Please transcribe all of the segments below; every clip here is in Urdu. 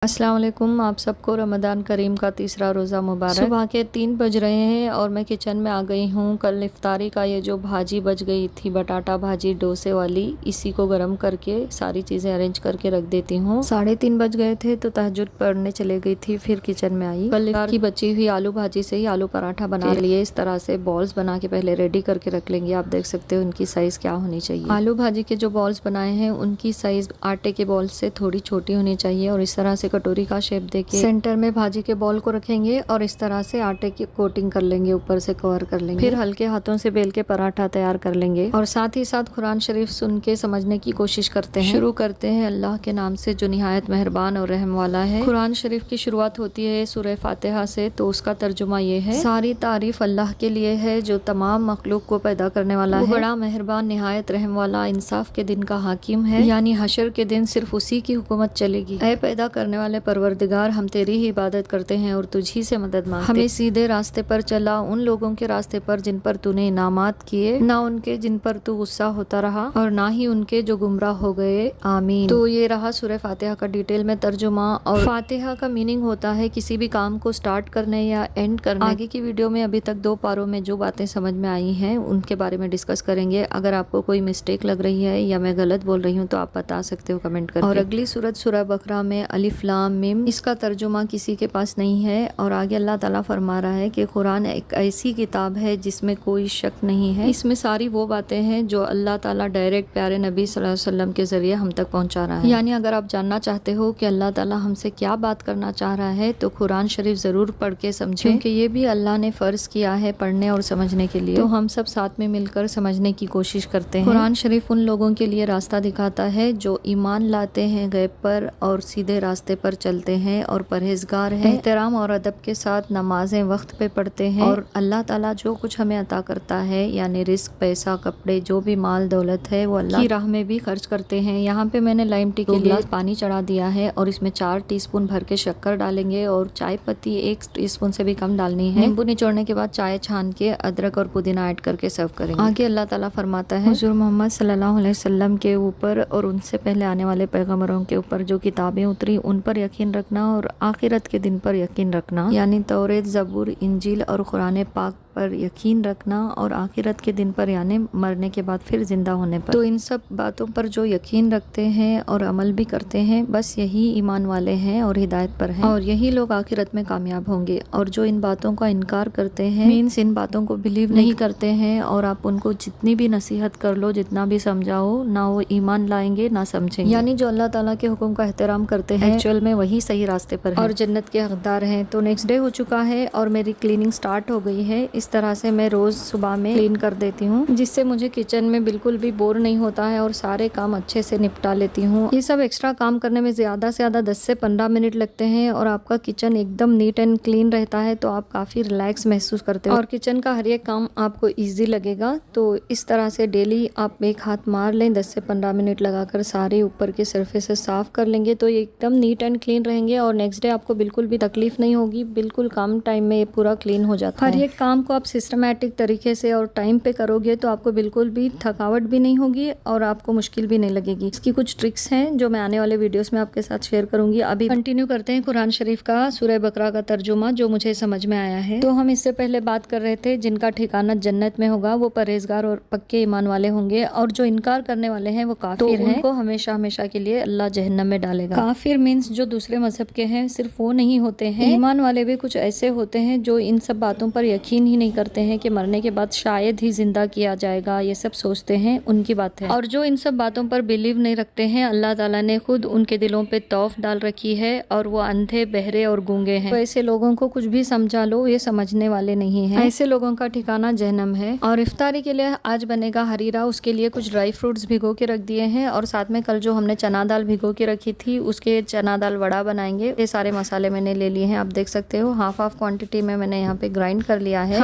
السلام علیکم، آپ سب کو رمضان کریم کا تیسرا روزہ مبارک۔ صبح کے 3 بج رہے ہیں اور میں کچن میں آ گئی ہوں۔ کل افطاری کا یہ جو بھاجی بچ گئی تھی، بٹاٹا بھاجی ڈوسے والی، اسی کو گرم کر کے ساری چیزیں ارینج کر کے رکھ دیتی ہوں۔ 3:30 بج گئے تھے تو تہجد پڑھنے چلے گئی تھی، پھر کچن میں آئی۔ کل افطار کی بچی ہوئی آلو بھاجی سے ہی آلو پراٹھا بنا لیے۔ اس طرح سے بالز بنا کے پہلے ریڈی کر کے رکھ لیں گے۔ آپ دیکھ سکتے ہو ان کی سائز کیا ہونی چاہیے۔ آلو بھاجی کے جو بالز بنائے ہیں ان کی سائز آٹے کے بالز سے تھوڑی چھوٹی ہونی چاہیے، اور اس طرح سے کٹوری کا شیپ دے کے سینٹر میں بھاجی کے بال کو رکھیں گے اور اس طرح سے آٹے کی کوٹنگ کر لیں گے، اوپر سے کور کر لیں گے۔ پھر ہلکے ہاتھوں سے بیل کے پراٹھا تیار کر لیں گے اور ساتھ ہی ساتھ قرآن شریف سن کے سمجھنے کی کوشش کرتے ہیں۔ شروع کرتے ہیں اللہ کے نام سے جو نہایت مہربان اور رحم والا ہے۔ قرآن شریف کی شروعات ہوتی ہے سورہ فاتحہ سے، تو اس کا ترجمہ یہ ہے: ساری تعریف اللہ کے لیے ہے جو تمام مخلوق کو پیدا کرنے والا ہے، وہ بڑا مہربان نہایت رحم والا، انصاف کے دن کا حاکم ہے، یعنی حشر کے دن صرف اسی کی حکومت چلے گی۔ اے پیدا کرنے والے پروردگار، ہم تیری ہی عبادت کرتے ہیں اور تجھ ہی سے مدد مانگتے ہیں۔ ہمیں سیدھے راستے پر چلا، ان لوگوں کے راستے پر جن پر تو نے انعامات کیے، نہ ان کے جن پر تو غصہ ہوتا رہا، اور نہ ہی ان کے جو گمراہ ہو گئے، آمین۔ تو یہ رہا سورہ فاتحہ کا ڈیٹیل میں ترجمہ۔ اور فاتحہ کا میننگ ہوتا ہے کسی بھی کام کو سٹارٹ کرنے یا اینڈ کرنے۔ آگے کی ویڈیو میں ابھی تک 2 پاروں میں جو باتیں سمجھ میں آئی ہیں ان کے بارے میں ڈسکس کریں گے۔ اگر آپ کو کوئی مسٹیک لگ رہی ہے یا میں غلط بول رہی ہوں تو آپ بتا سکتے ہو کمنٹ کر کے۔ اور اگلی سورت سورہ بقرہ میں الف لام میم، اس کا ترجمہ کسی کے پاس نہیں ہے، اور آگے اللہ تعالیٰ فرما رہا ہے کہ قرآن ایک ایسی کتاب ہے جس میں کوئی شک نہیں ہے۔ اس میں ساری وہ باتیں ہیں جو اللہ تعالیٰ ڈائریکٹ پیارے نبی صلی اللہ علیہ وسلم کے ذریعے ہم تک پہنچا رہا ہے۔ یعنی اگر آپ جاننا چاہتے ہو کہ اللہ تعالیٰ ہم سے کیا بات کرنا چاہ رہا ہے تو قرآن شریف ضرور پڑھ کے سمجھیں، کیونکہ یہ بھی اللہ نے فرض کیا ہے پڑھنے اور سمجھنے کے لیے، تو ہم سب ساتھ میں مل کر سمجھنے کی کوشش کرتے ہیں۔ قرآن شریف ان لوگوں کے لیے راستہ دکھاتا ہے جو ایمان لاتے ہیں غیب پر اور سیدھے راستے پر چلتے ہیں اور پرہیزگار ہیں، احترام اور ادب کے ساتھ نمازیں وقت پہ پڑھتے ہیں، اور اللہ تعالیٰ جو کچھ ہمیں عطا کرتا ہے یعنی رزق، پیسہ، کپڑے، جو بھی مال دولت ہے وہ اللہ کی راہ میں بھی خرچ کرتے ہیں۔ یہاں پہ میں نے لائم ٹی کے لیے پانی چڑھا دیا ہے اور اس میں 4 ٹی اسپون بھر کے شکر ڈالیں گے، اور چائے پتی 1 ٹی اسپون سے بھی کم ڈالنی ہے۔ نیمبو نچوڑنے کے بعد چائے چھان کے ادرک اور پودینہ ایڈ کر کے سرو کریں گے۔ آگے اللہ تعالیٰ فرماتا ہے: حضور محمد صلی اللہ علیہ وسلم کے اوپر اور ان سے پہلے آنے والے پیغمبروں کے اوپر جو کتابیں اتری ان پر یقین رکھنا، اور آخرت کے دن پر یقین رکھنا، یعنی توریت، زبور، انجیل اور قرآن پاک پر یقین رکھنا، اور آخرت کے دن پر یعنی مرنے کے بعد پھر زندہ ہونے پر۔ تو ان سب باتوں پر جو یقین رکھتے ہیں اور عمل بھی کرتے ہیں، بس یہی ایمان والے ہیں اور ہدایت پر ہیں، اور یہی لوگ آخرت میں کامیاب ہوں گے۔ اور جو ان باتوں کا انکار کرتے ہیں، مینس ان باتوں کو بلیو نہیں کرتے ہیں، اور آپ ان کو جتنی بھی نصیحت کر لو، جتنا بھی سمجھاؤ، نہ وہ ایمان لائیں گے نہ سمجھیں گے۔ یعنی جو اللہ تعالیٰ کے حکم کا احترام کرتے ہیں ایکچوئل میں وہی صحیح راستے پر ہیں اور جنت کے حقدار ہیں۔ تو نیکسٹ ڈے ہو چکا ہے اور میری کلیننگ سٹارٹ ہو گئی ہے۔ اس طرح سے میں روز صبح میں کلین کر دیتی ہوں، جس سے مجھے کچن میں بالکل بھی بور نہیں ہوتا ہے اور سارے کام اچھے سے نپٹا لیتی ہوں۔ یہ سب ایکسٹرا کام کرنے میں زیادہ سے زیادہ 10 سے 15 منٹ لگتے ہیں، اور آپ کا کچن ایک دم نیٹ اینڈ کلین رہتا ہے تو آپ کافی ریلیکس محسوس کرتے ہو، اور کچن کا ہر ایک کام آپ کو ایزی لگے گا۔ تو اس طرح سے ڈیلی آپ ایک ہاتھ مار لیں، 10 سے 15 منٹ لگا کر سارے اوپر کے سرفیسز صاف کر لیں گے تو یہ ایک دم نیٹ اینڈ کلین رہیں گے، اور نیکسٹ ڈے آپ کو بالکل بھی تکلیف نہیں ہوگی، بالکل کم ٹائم میں یہ پورا کلین ہو جاتا ہے۔ ہر ایک کام کو آپ سسٹمیٹک طریقے سے اور ٹائم پہ کرو گے تو آپ کو بالکل بھی تھکاوٹ بھی نہیں ہوگی اور آپ کو مشکل بھی نہیں لگے گی۔ اس کی کچھ ٹرکس ہیں جو میں آنے والے ویڈیوز میں آپ کے ساتھ شیئر کروں گی۔ ابھی کنٹینیو کرتے ہیں قرآن شریف کا سورہ بقرہ کا ترجمہ جو مجھے سمجھ میں آیا ہے۔ تو ہم اس سے پہلے بات کر رہے تھے جن کا ٹھکانہ جنت میں ہوگا وہ پرہیزگار اور پکے ایمان والے ہوں گے، اور جو انکار کرنے والے ہیں وہ کافر ہیں، ان کو ہمیشہ ہمیشہ کے لیے اللہ جہنم میں ڈالے گا۔ کافر مینس جو دوسرے مذہب کے ہیں، صرف وہ نہیں ہوتے ہیں، ایمان والے بھی کچھ ایسے ہوتے ہیں جو ان سب باتوں پر یقین ہی نہیں کرتے ہیں کہ مرنے کے بعد شاید ہی زندہ کیا جائے گا، یہ سب سوچتے ہیں، ان کی بات ہے۔ اور جو ان سب باتوں پر بلیو نہیں رکھتے ہیں، اللہ تعالیٰ نے خود ان کے دلوں پہ طوف ڈال رکھی ہے اور وہ اندھے، بہرے اور گونگے ہیں۔ تو ایسے لوگوں کو کچھ بھی سمجھا لو، یہ سمجھنے والے نہیں ہیں، ایسے لوگوں کا ٹھکانہ جہنم ہے۔ اور افطاری کے لیے آج بنے گا حریرہ، اس کے لیے کچھ ڈرائی فروٹس بھگو کے رکھ دیے ہیں، اور ساتھ میں کل جو ہم نے چنا دال بھگو کے رکھی تھی اس کے چنا دال وڑا بنائیں گے۔ یہ سارے مسالے میں نے لے لیے ہیں، آپ دیکھ سکتے ہو ہاف کوانٹٹی میں نے یہاں پہ گرائنڈ کر لیا ہے۔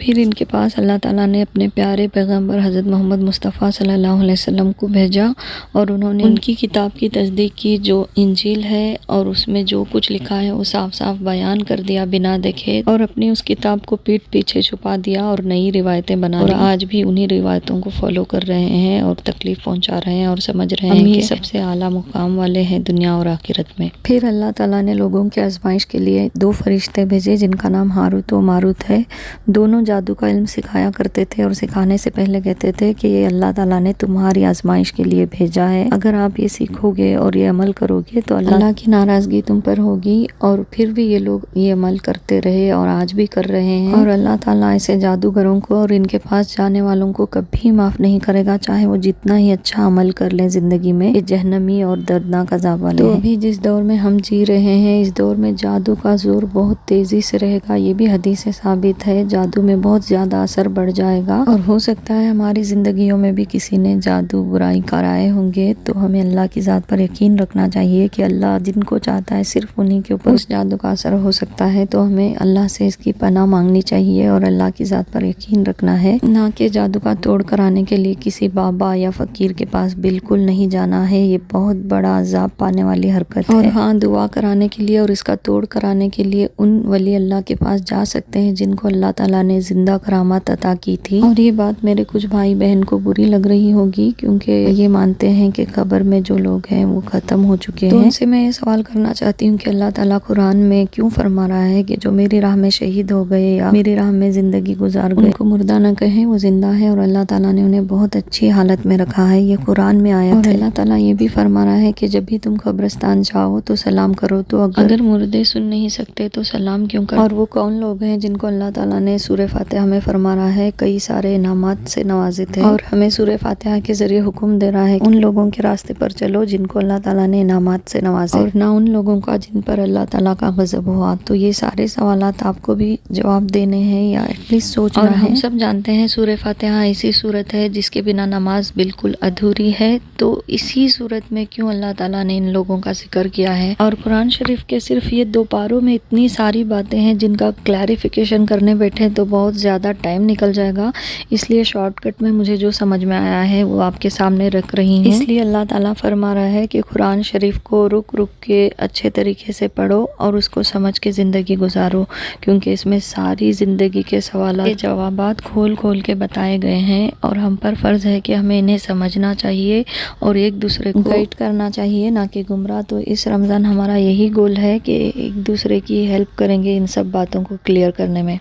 پھر ان کے پاس اللہ تعالیٰ نے اپنے پیارے پیغمبر حضرت محمد مصطفیٰ صلی اللہ علیہ وسلم کو بھیجا اور انہوں نے ان کی کتاب کی تصدیق کی جو انجیل ہے، اور اس میں جو کچھ لکھا ہے وہ صاف صاف بیان کر دیا بنا دیکھے، اور اپنی اس کتاب کو پیٹھ پیچھے چھپا دیا اور نئی روایتیں بنا لی، اور آج بھی انہی روایتوں کو فالو کر رہے ہیں اور تکلیف پہنچا رہے ہیں اور سمجھ رہے ہیں کہ سب سے اعلیٰ مقام والے ہیں دنیا اور آخرت میں۔ پھر اللہ تعالیٰ نے لوگوں کے آزمائش کے لیے 2 فرشتے بھیجے جن کا نام ہاروت و ماروت ہے۔ دونوں جادو کا علم سکھایا کرتے تھے اور سکھانے سے پہلے کہتے تھے کہ یہ اللہ تعالیٰ نے تمہاری آزمائش کے لیے بھیجا ہے، اگر آپ یہ سیکھو گے اور یہ عمل کرو گے تو اللہ کی ناراضگی تم پر ہوگی۔ اور پھر بھی یہ لوگ یہ عمل کرتے رہے اور آج بھی کر رہے ہیں، اور اللہ تعالیٰ ایسے جادوگروں کو اور ان کے پاس جانے والوں کو کبھی معاف نہیں کرے گا، چاہے وہ جتنا ہی اچھا عمل کر لیں زندگی میں۔ یہ جہنمی اور دردناک عذاب والے ہیں۔ تو ابھی جس دور میں ہم جی رہے ہیں اس دور میں جادو کا زور بہت تیزی سے رہے گا، یہ بھی حدیث سے ثابت ہے۔ جادو میں بہت زیادہ اثر بڑھ جائے گا، اور ہو سکتا ہے ہماری زندگیوں میں بھی کسی نے جادو برائی کرائے ہوں گے، تو ہمیں اللہ کی ذات پر یقین رکھنا چاہیے کہ اللہ جن کو چاہتا ہے صرف انہی کے اوپر اس جادو کا اثر ہو سکتا ہے، تو ہمیں اللہ سے اس کی پناہ مانگنی چاہیے اور اللہ کی ذات پر یقین رکھنا ہے، نہ کہ جادو کا توڑ کرانے کے لیے کسی بابا یا فقیر کے پاس بالکل نہیں جانا ہے۔ یہ بہت بڑا عذاب پانے والی حرکت ہے۔ اور ہاں، دعا کرانے کے لیے اور اس کا توڑ کرانے کے لیے ان ولی اللہ کے پاس جا سکتے ہیں جن کو اللہ تعالیٰ نے زندہ کرامات عطا کی تھی۔ اور یہ بات میرے کچھ بھائی بہن کو بری لگ رہی ہوگی کیونکہ یہ مانتے ہیں کہ قبر میں جو لوگ ہیں وہ ختم ہو چکے ہیں، تو ان سے میں یہ سوال کرنا چاہتی ہوں کہ اللہ تعالیٰ قرآن میں کیوں فرما رہا ہے کہ جو میری راہ میں شہید ہو گئے یا میری راہ میں زندگی گزار گئے ان کو مردہ نہ کہیں، وہ زندہ ہے اور اللہ تعالیٰ نے انہیں بہت اچھی حالت میں رکھا ہے۔ یہ قرآن میں آیا ہے، اور اللہ تعالیٰ یہ بھی فرما رہا ہے کہ جب بھی تم قبرستان جاؤ تو سلام کرو، تو اگر مردے سن نہیں سکتے تو سلام کیوں کرو؟ اور وہ کون لوگ ہیں جن کو اللہ تعالیٰ نے سورہ فاتحہ میں فرما رہا ہے کئی سارے انعامات سے نوازے تھے، اور ہمیں سورہ فاتحہ کے ذریعے حکم دے رہا ہے ان لوگوں کے راستے پر چلو جن کو اللہ تعالیٰ نے انعامات سے نوازے، اور نہ ان لوگوں کا جن پر اللہ تعالیٰ کا غضب ہوا۔ تو یہ سارے سوالات آپ کو بھی جواب دینے ہیں یا ایٹ لیسٹ سوچنا ہے۔ اور ہم سب جانتے ہیں سورہ فاتحہ ایسی صورت ہے جس کے بنا نماز بالکل ادھوری ہے، تو اسی صورت میں کیوں اللہ تعالیٰ نے ان لوگوں کا ذکر کیا ہے؟ اور قرآن شریف کے صرف یہ 2 پاروں میں اتنی ساری باتیں ہیں جن کا کلیریفیکیشن کرنے بیٹھے تو بہت زیادہ ٹائم نکل جائے گا، اس لیے شارٹ کٹ میں مجھے جو سمجھ میں آیا ہے وہ آپ کے سامنے رکھ رہی ہوں۔ اس لیے اللہ تعالیٰ فرما رہا ہے کہ قرآن شریف کو رک رک کے اچھے طریقے سے پڑھو اور اس کو سمجھ کے زندگی گزارو، کیونکہ اس میں ساری زندگی کے سوالات کے جوابات کھول کھول کے بتائے گئے ہیں، اور ہم پر فرض ہے کہ ہمیں انہیں سمجھنا چاہیے اور ایک دوسرے کو گائیڈ کرنا چاہیے، نہ کہ گمراہ۔ تو اس رمضان ہمارا یہی گول ہے کہ ایک دوسرے کی ہیلپ کریں گے ان سب باتوں کو کلیئر کرنے میں۔